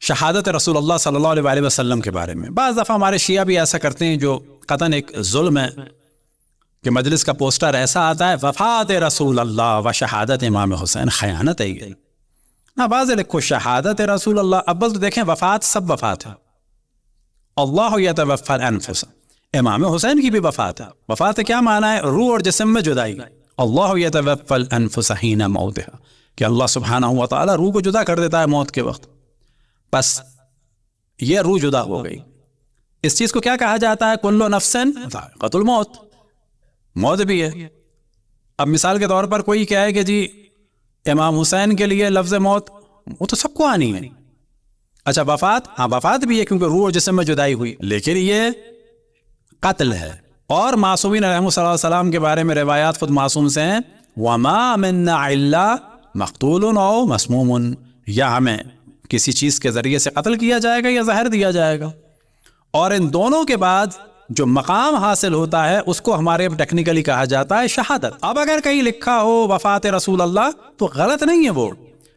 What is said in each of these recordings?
شہادت رسول اللہ صلی اللہ علیہ وسلم کے بارے میں بعض دفعہ ہمارے شیعہ بھی ایسا کرتے ہیں جو قطعاً ایک ظلم ہے کہ مجلس کا پوسٹر ایسا آتا ہے وفات رسول اللہ و شہادت امام حسین. خیانت ہے یہ. نہ بعض لکھو شہادت رسول اللہ. اب تو دیکھیں وفات سب وفات ہے. اللہ یتوفی الانفس, امام حسین کی بھی وفات ہے. وفات کیا معنی ہے؟ روح اور جسم میں جدائی. اللہ یتوفی الانفس حین موتها, کہ اللہ سبحانہ و تعالی روح کو جدا کر دیتا ہے موت کے وقت. بس یہ روح جدا ہو گئی. اس چیز کو کیا کہا جاتا ہے؟ کل نفس ذائقۃ الموت. موت بھی ہے. اب مثال کے طور پر کوئی کہے کہ جی امام حسین کے لیے لفظ موت, وہ تو سب کو آنی ہے. اچھا وفات, ہاں وفات بھی ہے کیونکہ روح اور جسم میں جدائی ہوئی, لیکن یہ قتل ہے. اور معصومین علیہم صلی اللہ علیہ وسلم کے بارے میں روایات خود معصوم سے ہیں وَمَا مِنَّا إِلَّا مَقْتُولٌ أَوْ مَسْمُومٌ, یا ہمیں کسی چیز کے ذریعے سے قتل کیا جائے گا یا زہر دیا جائے گا. اور ان دونوں کے بعد جو مقام حاصل ہوتا ہے اس کو ہمارے ٹیکنیکلی کہا جاتا ہے شہادت. اب اگر کہیں لکھا ہو وفات رسول اللہ تو غلط نہیں ہے وہ,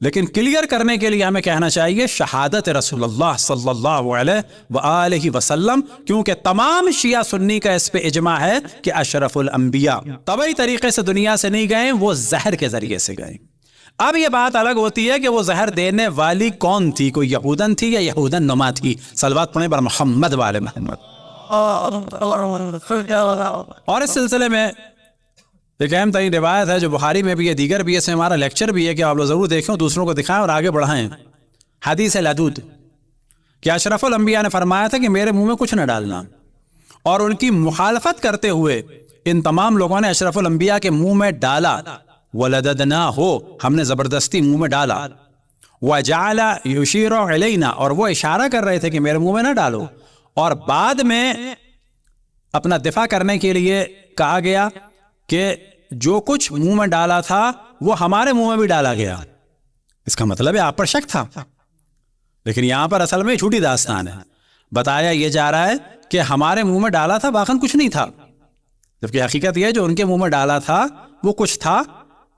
لیکن کلیئر کرنے کے لیے ہمیں کہنا چاہیے شہادت رسول اللہ صلی اللہ علیہ وآلہ وسلم, کیونکہ تمام شیعہ سنی کا اس پہ اجماع ہے کہ اشرف الانبیاء طبعی طریقے سے دنیا سے نہیں گئے, وہ زہر کے ذریعے سے گئے. اب یہ بات الگ ہوتی ہے کہ وہ زہر دینے والی کون تھی, کوئی یہودن تھی یا یہودن نما تھی. صلوات پڑھیں بر محمد وآل محمد. اور اس سلسلے میں ایک اہم ترین روایت ہے جو بخاری میں بھی ہے, دیگر بھی ہے, اس میں ہمارا لیکچر بھی ہے کہ آپ لوگ ضرور دیکھیں, دوسروں کو دکھائیں اور آگے بڑھائیں. حدیث لدود کہ اشرف الانبیاء نے فرمایا تھا کہ میرے منہ میں کچھ نہ ڈالنا, اور ان کی مخالفت کرتے ہوئے ان تمام لوگوں نے اشرف الانبیاء کے منہ میں ڈالا. وَلَدَدْنَاهُ, ہم نے زبردستی منہ میں ڈالا. وَجَعَلَ يُشِيرُ عَلَيْنَا, اور وہ اشارہ کر رہے تھے کہ میرے منہ میں نہ ڈالو. اور بعد میں اپنا دفاع کرنے کے لیے کہا گیا کہ جو کچھ منہ میں ڈالا تھا وہ ہمارے منہ میں بھی ڈالا گیا. اس کا مطلب ہے آپ پر شک تھا, لیکن یہاں پر اصل میں جھوٹی داستان ہے. بتایا یہ جا رہا ہے کہ ہمارے منہ میں ڈالا تھا, واقعاً کچھ نہیں تھا, جبکہ حقیقت یہ ہے جو ان کے منہ میں ڈالا تھا وہ کچھ تھا,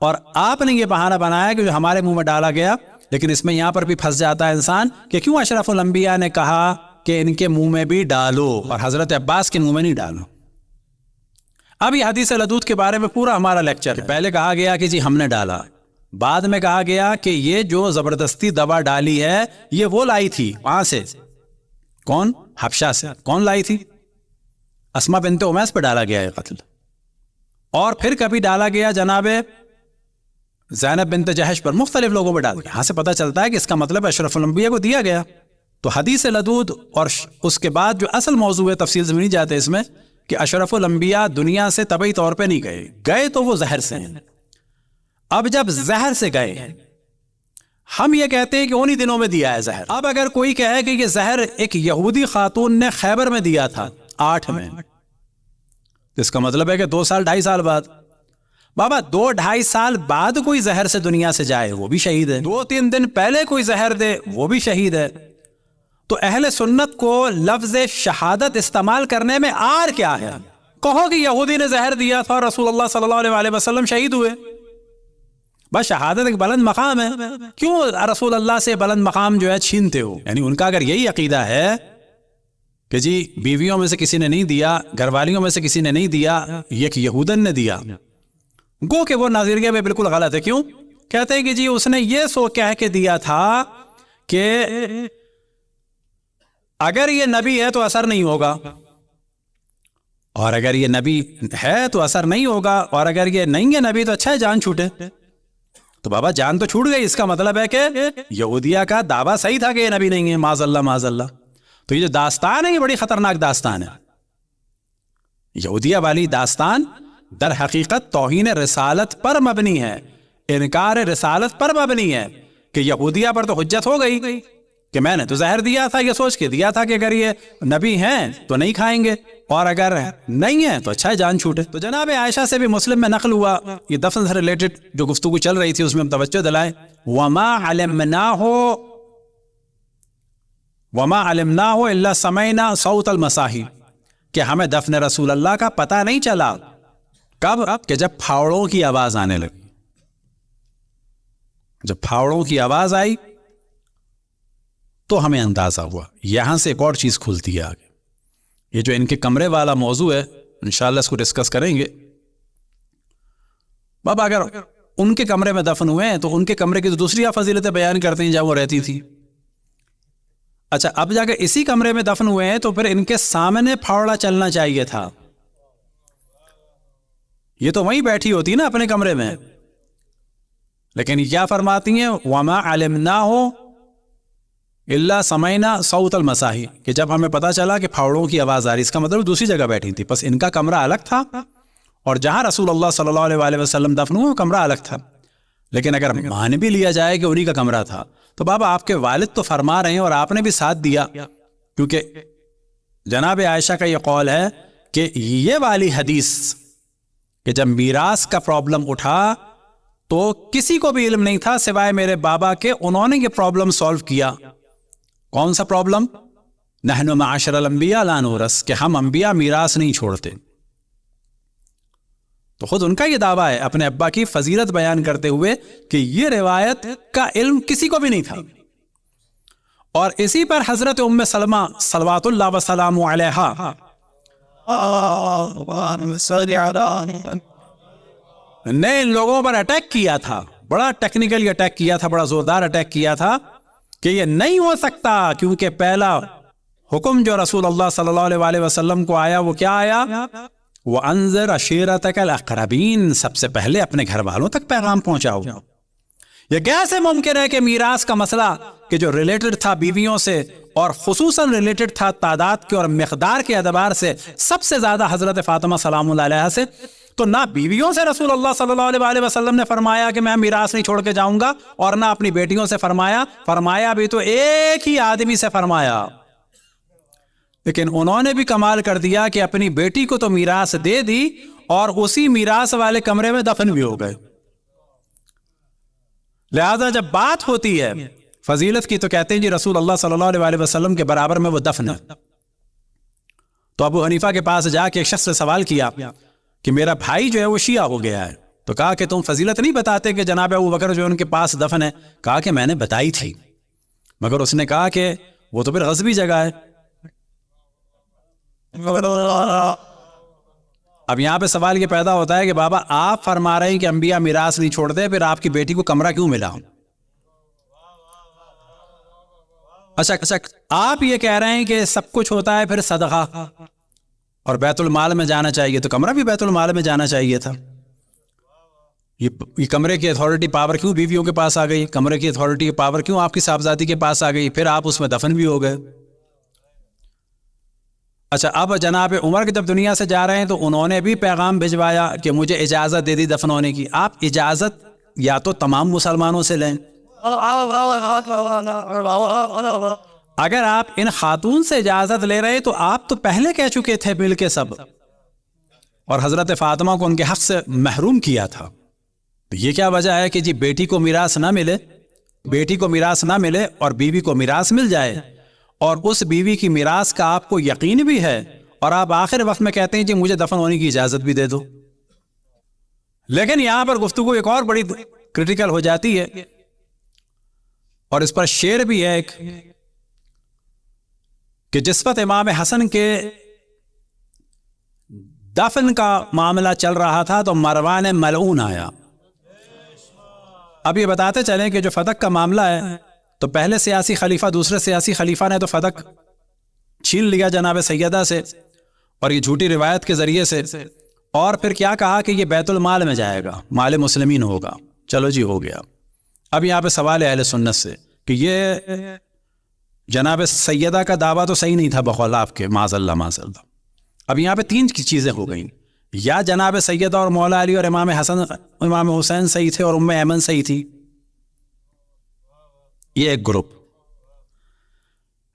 اور آپ نے یہ بہانہ بنایا کہ جو ہمارے منہ میں ڈالا گیا. لیکن اس میں یہاں پر بھی پھنس جاتا ہے انسان کہ کیوں اشرف الانبیاء نے کہا کہ ان کے منہ میں بھی ڈالو اور حضرت عباس کے منہ میں نہیں ڈالو. اب یہ حدیث لدود کے بارے میں پورا ہمارا لیکچر ہے. پہلے کہا گیا کہ جی ہم نے ڈالا, بعد میں کہا گیا کہ یہ جو زبردستی دوا ڈالی ہے یہ وہ لائی تھی وہاں سے. کون؟ حبشہ سے. کون لائی تھی؟ اسما بنت امیس پہ ڈالا گیا ہے قتل. اور پھر کبھی ڈالا گیا جناب زینب بنت جہش پر, مختلف لوگوں پہ ڈال گیا. یہاں سے پتہ چلتا ہے کہ اس کا مطلب اشرف الانبیاء کو دیا گیا. تو حدیث لدود اور اس کے بعد جو اصل موضوع ہے, تفصیل سے نہیں جاتے اس میں, کہ اشرف الانبیاء دنیا سے طبعی طور پہ نہیں گئے, گئے تو وہ زہر سے ہیں. اب جب زہر سے گئے, ہم یہ کہتے ہیں کہ انہی دنوں میں دیا ہے زہر. اب اگر کوئی کہے کہ یہ زہر ایک یہودی خاتون نے خیبر میں دیا تھا 8 میں, اس کا مطلب ہے کہ 2 سال 2.5 سال بعد. بابا 2-2.5 سال بعد کوئی زہر سے دنیا سے جائے وہ بھی شہید ہے, 2-3 دن پہلے کوئی زہر دے وہ بھی شہید ہے. تو اہل سنت کو لفظ شہادت استعمال کرنے میں آر کیا ہے؟ کہو کہ یہودی نے زہر دیا تھا اور رسول اللہ صلی اللہ علیہ وسلم شہید ہوئے. بس شہادت ایک بلند مقام ہے, کیوں رسول اللہ سے بلند مقام جو ہے چھینتے ہو؟ یعنی ان کا اگر یہی عقیدہ ہے کہ جی بیویوں میں سے کسی نے نہیں دیا, گھر والیوں میں سے کسی نے نہیں دیا, ایک یہودن نے دیا, گو کہ وہ نظریے میں بالکل غلط ہے. کیوں؟ کہتے ہیں کہ جی اس نے یہ سو کہہ کے دیا تھا کہ اگر یہ نبی ہے تو اثر نہیں ہوگا, اور اگر یہ نبی ہے تو اثر نہیں ہوگا, اور اگر یہ نہیں ہے نبی تو اچھا ہے جان چھوٹے. تو بابا جان تو چھوٹ گئی, اس کا مطلب ہے کہ یہودیہ کا دعویٰ صحیح تھا کہ یہ نبی نہیں ہے, معاذ اللہ معاذ اللہ. تو یہ جو داستان ہے یہ بڑی خطرناک داستان ہے. یہودیہ والی داستان در حقیقت توہین رسالت پر مبنی ہے, انکار رسالت پر مبنی ہے, کہ یہودیہ پر تو حجت ہو گئی کہ میں نے تو زہر دیا تھا, یہ سوچ کے دیا تھا کہ اگر یہ نبی ہیں تو نہیں کھائیں گے, اور اگر نہیں ہیں تو اچھا ہے جان چھوٹے. تو جناب عائشہ سے بھی مسلم میں نقل ہوا, یہ دفن سے ریلیٹڈ جو گفتگو چل رہی تھی اس میں ہم توجہ دلائیں. وما علمناه الا سمعنا صوت المصاحی, کہ ہمیں دفن رسول اللہ کا پتہ نہیں چلا. کب؟ کہ جب پھاوڑوں کی آواز آنے لگی. جب پھاوڑوں کی آواز آئی تو ہمیں اندازہ ہوا. یہاں سے ایک اور چیز کھلتی ہے آگے. یہ جو ان کے کمرے والا موضوع ہے انشاءاللہ اس کو ڈسکس کریں گے. بابا اگر ان کے کمرے میں دفن ہوئے ہیں تو ان کے کمرے کی تو دوسری آپ فضیلتیں بیان کرتے ہیں جہاں وہ رہتی تھی. اچھا اب جا کے اسی کمرے میں دفن ہوئے ہیں تو پھر ان کے سامنے پھاوڑا چلنا چاہیے تھا. یہ تو وہیں بیٹھی ہوتی نا اپنے کمرے میں. لیکن کیا فرماتی ہیں وما علمناه الا سمعنا صوت المصاحی, کہ جب ہمیں پتا چلا کہ پھاوڑوں کی آواز آ رہی, اس کا مطلب دوسری جگہ بیٹھی تھی. بس ان کا کمرہ الگ تھا اور جہاں رسول اللہ صلی اللہ علیہ وآلہ وسلم دفن ہوئے وہ کمرہ الگ تھا. لیکن اگر مان بھی لیا جائے کہ انہی کا کمرہ تھا تو بابا آپ کے والد تو فرما رہے ہیں اور آپ نے بھی ساتھ دیا, کیونکہ جناب عائشہ کا یہ قول ہے کہ یہ والی حدیث کہ جب میراث کا پرابلم اٹھا تو کسی کو بھی علم نہیں تھا سوائے میرے بابا کے, انہوں نے یہ پرابلم سالو کیا. کون سا پرابلم؟ نحن معاشر الانبیاء لا نورث, کہ ہم انبیاء میراث نہیں چھوڑتے. تو خود ان کا یہ دعویٰ ہے اپنے ابا کی فضیلت بیان کرتے ہوئے کہ یہ روایت کا علم کسی کو بھی نہیں تھا. اور اسی پر حضرت ام سلمہ صلوات اللہ وسلام علیہا نے ان لوگوں پر اٹیک کیا تھا, بڑا ٹیکنیکلی اٹیک کیا تھا, بڑا زوردار اٹیک کیا تھا کہ یہ نہیں ہو سکتا, کیونکہ پہلا حکم جو رسول اللہ صلی اللہ علیہ وآلہ وسلم کو آیا وہ کیا آیا؟ وَأَنذِرْ عَشِيرَتَكَ الْأَقْرَبِينَ, سب سے پہلے اپنے گھر والوں تک پیغام پہنچاؤ. یہ کیسے ممکن ہے کہ میراث کا مسئلہ کہ جو ریلیٹڈ تھا بیویوں سے اور خصوصاً ریلیٹڈ تھا تعداد کے اور مقدار کے اعتبار سے سب سے زیادہ حضرت فاطمہ سلام اللہ علیہا سے, تو نہ بیویوں سے رسول اللہ صلی اللہ علیہ وآلہ وسلم نے فرمایا کہ میں میراث نہیں چھوڑ کے جاؤں گا, اور نہ اپنی بیٹیوں سے فرمایا بھی تو ایک ہی آدمی سے فرمایا. لیکن انہوں نے بھی کمال کر دیا کہ اپنی بیٹی کو تو میراث دے دی اور اسی میراث والے کمرے میں دفن بھی ہو گئے. لہذا جب بات ہوتی ہے فضیلت کی تو کہتے ہیں جی رسول اللہ صلی اللہ علیہ وآلہ وسلم کے برابر میں وہ دفن ہے. تو ابو حنیفہ کے پاس جا کے ایک شخص سے سوال کیا کہ میرا بھائی جو ہے وہ شیعہ ہو گیا ہے, تو کہا کہ تم فضیلت نہیں بتاتے کہ جناب ابو بکر جو ان کے پاس دفن ہے؟ کہا کہ میں نے بتائی تھی, مگر اس نے کہا کہ وہ تو پھر غصبی جگہ ہے. اب یہاں پہ سوال یہ پیدا ہوتا ہے کہ بابا آپ فرما رہے ہیں کہ انبیاء میراث نہیں چھوڑتے, پھر آپ کی بیٹی کو کمرہ کیوں ملا؟ اچھا آپ یہ کہہ رہے ہیں کہ سب کچھ ہوتا ہے پھر صدقہ اور بیت المال میں جانا چاہیے, تو کمرہ بھی بیت المال میں جانا چاہیے تھا. یہ کمرے کی اتھارٹی پاور کیوں بیویوں کے پاس آ گئی؟ کمرے کی اتھارٹی پاور کیوں آپ کی صاحبزادی کے پاس آ گئی؟ پھر آپ اس میں دفن بھی ہو گئے. اچھا اب جناب عمر کے جب دنیا سے جا رہے ہیں تو انہوں نے بھی پیغام بھجوایا کہ مجھے اجازت دے دی دفن ہونے کی. آپ اجازت یا تو تمام مسلمانوں سے لیں, اگر آپ ان خاتون سے اجازت لے رہے تو آپ تو پہلے کہہ چکے تھے مل کے سب, اور حضرت فاطمہ کو ان کے حق سے محروم کیا تھا. تو یہ کیا وجہ ہے کہ جی بیٹی کو میراث نہ ملے اور بیوی کو میراث مل جائے, اور اس بیوی کی میراث کا آپ کو یقین بھی ہے, اور آپ آخر وقت میں کہتے ہیں جی مجھے دفن ہونے کی اجازت بھی دے دو. لیکن یہاں پر گفتگو ایک اور بڑی کرٹیکل ہو جاتی ہے, اور اس پر شعر بھی ہے ایک کہ جس وقت امام حسن کے دفن کا معاملہ چل رہا تھا تو مروان ملعون آیا. اب یہ بتاتے چلیں کہ جو فتق کا معاملہ ہے تو پہلے سیاسی خلیفہ دوسرے سیاسی خلیفہ نے تو فتق چھین لیا جناب سیدہ سے, اور یہ جھوٹی روایت کے ذریعے سے, اور پھر کیا کہا کہ یہ بیت المال میں جائے گا, مال مسلمین ہوگا. چلو جی ہو گیا. اب یہاں پہ سوال ہے اہل سنت سے کہ یہ جناب سیدہ کا دعویٰ تو صحیح نہیں تھا بقول آپ کے, معاذ اللہ. اب یہاں پہ تین چیزیں ہو گئیں, یا جناب سیدہ اور مولا علی اور امام حسن امام حسین صحیح تھے اور ام ایمن صحیح تھی, یہ ایک گروپ,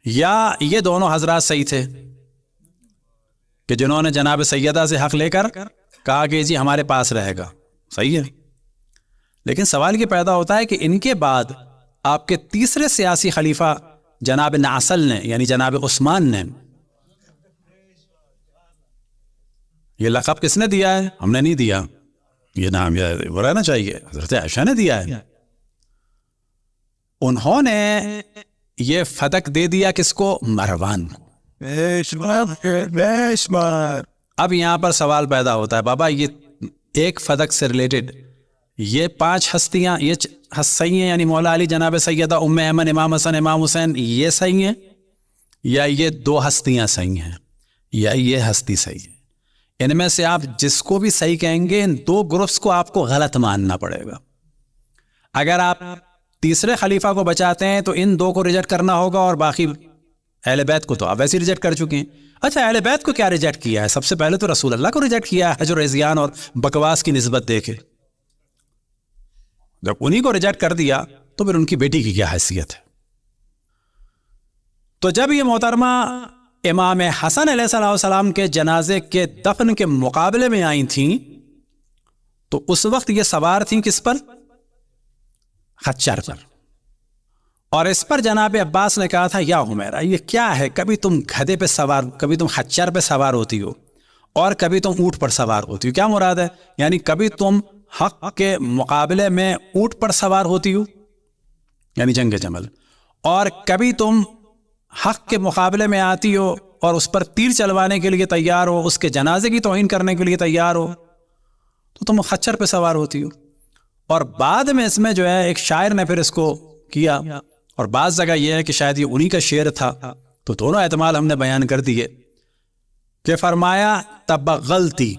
یا یہ دونوں حضرات صحیح تھے کہ جنہوں نے جناب سیدہ سے حق لے کر کہا کہ جی ہمارے پاس رہے گا. صحیح ہے. لیکن سوال یہ پیدا ہوتا ہے کہ ان کے بعد آپ کے تیسرے سیاسی خلیفہ جناب ناصل نے یعنی جناب عثمان نے, یہ لقب کس نے دیا ہے؟ ہم نے نہیں دیا, یہ نام وہ رہنا چاہیے, حضرت عائشہ نے دیا ہے. انہوں نے یہ فتق دے دیا کس کو؟ مروان کو۔ اب یہاں پر سوال پیدا ہوتا ہے، بابا یہ ایک فتق سے ریلیٹڈ یہ 5 ہستیاں یہ صحیح ہیں، یعنی مولا علی جناب سیدہ ام ایمن امام حسن امام حسین یہ صحیح ہیں، یا یہ 2 ہستیاں صحیح ہیں، یا یہ ہستی صحیح ہے؟ ان میں سے آپ جس کو بھی صحیح کہیں گے ان 2 گروپس کو آپ کو غلط ماننا پڑے گا۔ اگر آپ تیسرے خلیفہ کو بچاتے ہیں تو ان 2 کو ریجیکٹ کرنا ہوگا، اور باقی اہل بیت کو تو آپ ویسے ریجیکٹ کر چکے ہیں۔ اچھا اہل بیت کو کیا ریجیکٹ کیا ہے؟ سب سے پہلے تو رسول اللہ کو ریجیکٹ کیا ہے، حجر و عصیان اور بکواس کی نسبت دے کے۔ جب انہی کو ریجیکٹ کر دیا تو پھر ان کی بیٹی کی کیا حیثیت ہے؟ تو جب یہ محترمہ امام حسن علیہ السلام کے جنازے کے دفن کے مقابلے میں آئی تھیں تو اس وقت یہ سوار تھیں کس پر؟ خچر پر۔ اور اس پر جناب عباس نے کہا تھا یا حمیرہ یہ کیا ہے، کبھی تم گدھے پہ سوار، کبھی تم خچر پہ سوار ہوتی ہو اور کبھی تم اونٹ پر سوار ہوتی ہو، کیا مراد ہے؟ یعنی کبھی تم حق کے مقابلے میں اونٹ پر سوار ہوتی ہو یعنی جنگ جمل، اور کبھی تم حق کے مقابلے میں آتی ہو اور اس پر تیر چلوانے کے لیے تیار ہو، اس کے جنازے کی توہین کرنے کے لیے تیار ہو، تو تم خچر پہ سوار ہوتی ہو۔ اور بعد میں اس میں جو ہے ایک شاعر نے پھر اس کو کیا، اور بعض جگہ یہ ہے کہ شاید یہ انہی کا شعر تھا، تو دونوں احتمال ہم نے بیان کر دیے کہ فرمایا تبغلتی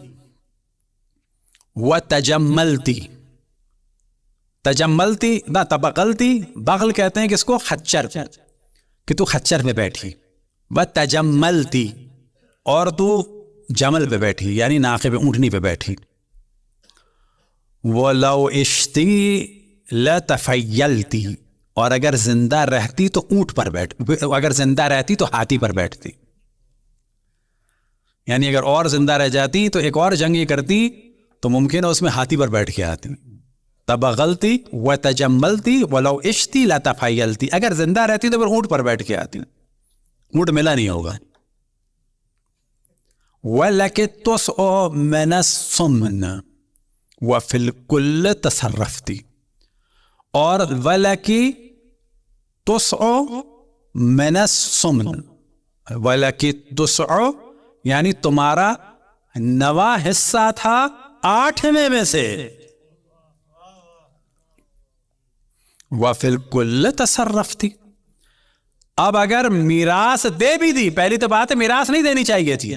وتجملتی، تجملتی نہ تبغلتی، بغل کہتے ہیں کس کو؟ خچر، کہ تو خچر پہ بیٹھی، وتجملتی اور تو جمل پہ بیٹھی یعنی ناقے پہ اونٹنی پہ بیٹھی، وَلَوْ عِشْتِي لَتَفَيَّلْتِي اور اگر زندہ رہتی تو اونٹ پر بیٹھ، اگر زندہ رہتی تو ہاتھی پر بیٹھتی، یعنی اگر اور زندہ رہ جاتی تو ایک اور جنگ یہ کرتی تو ممکن ہے اس میں ہاتھی پر بیٹھ کے آتی۔ تبغلتی وتجملتی ولو عشتی لتفیلتی، اگر زندہ رہتی تو پھر اونٹ پر بیٹھ کے آتی، اونٹ ملا نہیں ہوگا۔ وَلَكِ تُسْعُ مِنَ السُّمْنِ وَفِي الْكُلِّ تَصَرَّفْتِ، اور وَلَكِ تُسْعُ مِنَ السُّمْنِ، وَلَكِ تُسْعُ یعنی تمہارا 9واں حصہ تھا 8ویں میں سے، وَفِي الْكُلِّ تَصَرَّفْتِ۔ اب اگر میراث دے بھی دی، پہلی تو بات ہے میراث نہیں دینی چاہیے تھی،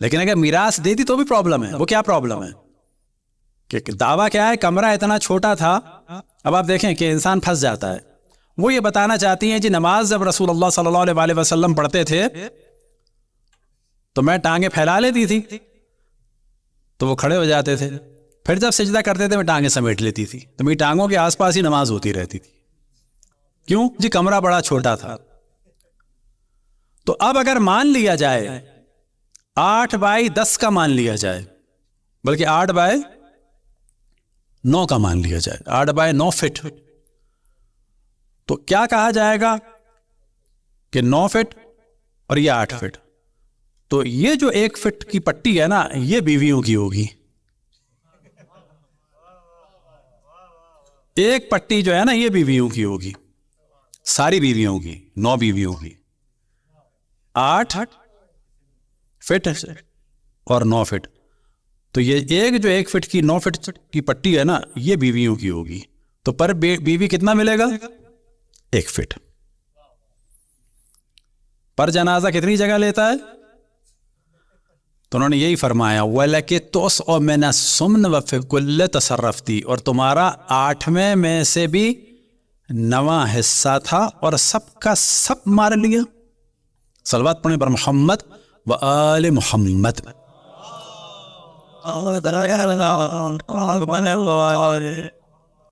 لیکن اگر میراث دے دی تو بھی پرابلم ہے۔ وہ کیا پرابلم ہے کہ دعویٰ کیا ہے؟ کمرہ اتنا چھوٹا تھا۔ اب آپ دیکھیں کہ انسان پھنس جاتا ہے۔ وہ یہ بتانا چاہتی ہیں جی نماز جب رسول اللہ صلی اللہ علیہ وسلم پڑھتے تھے تو میں ٹانگیں پھیلا لیتی تھی تو وہ کھڑے ہو جاتے تھے، پھر جب سجدہ کرتے تھے میں ٹانگیں سمیٹ لیتی تھی، تو میری ٹانگوں کے آس پاس ہی نماز ہوتی رہتی تھی۔ کیوں جی؟ کمرہ بڑا چھوٹا تھا۔ تو اب اگر مان لیا جائے 8/10 کا مان لیا جائے، بلکہ 8/9 کا مان لیا جائے، 8/9 فٹ، تو کیا کہا جائے گا کہ 9 فٹ اور یہ 8 فٹ، تو یہ جو 1 فٹ کی پٹی ہے نا یہ بیویوں کی ہوگی، ایک پٹی جو ہے نا یہ بیویوں کی ہوگی، ساری بیویوں کی، 9 بیویوں کی، 8 فٹ اور 9 فٹ، تو یہ ایک جو 1 فٹ کی 9 فٹ کی پٹی ہے نا یہ بیویوں کی ہوگی، تو پر بیوی کتنا ملے گا؟ 1 فٹ۔ پر جنازہ کتنی جگہ لیتا ہے؟ تو انہوں نے یہی فرمایا وَلَكِ تُسْعُ مِنَ السُّمْنِ وَفِي الْكُلِّ تَصَرَّفْتِ، اور تمہارا 8ویں میں سے بھی 9واں حصہ تھا اور سب کا سب مار لیا۔ صلوات پڑھیں پر محمد و آل محمد۔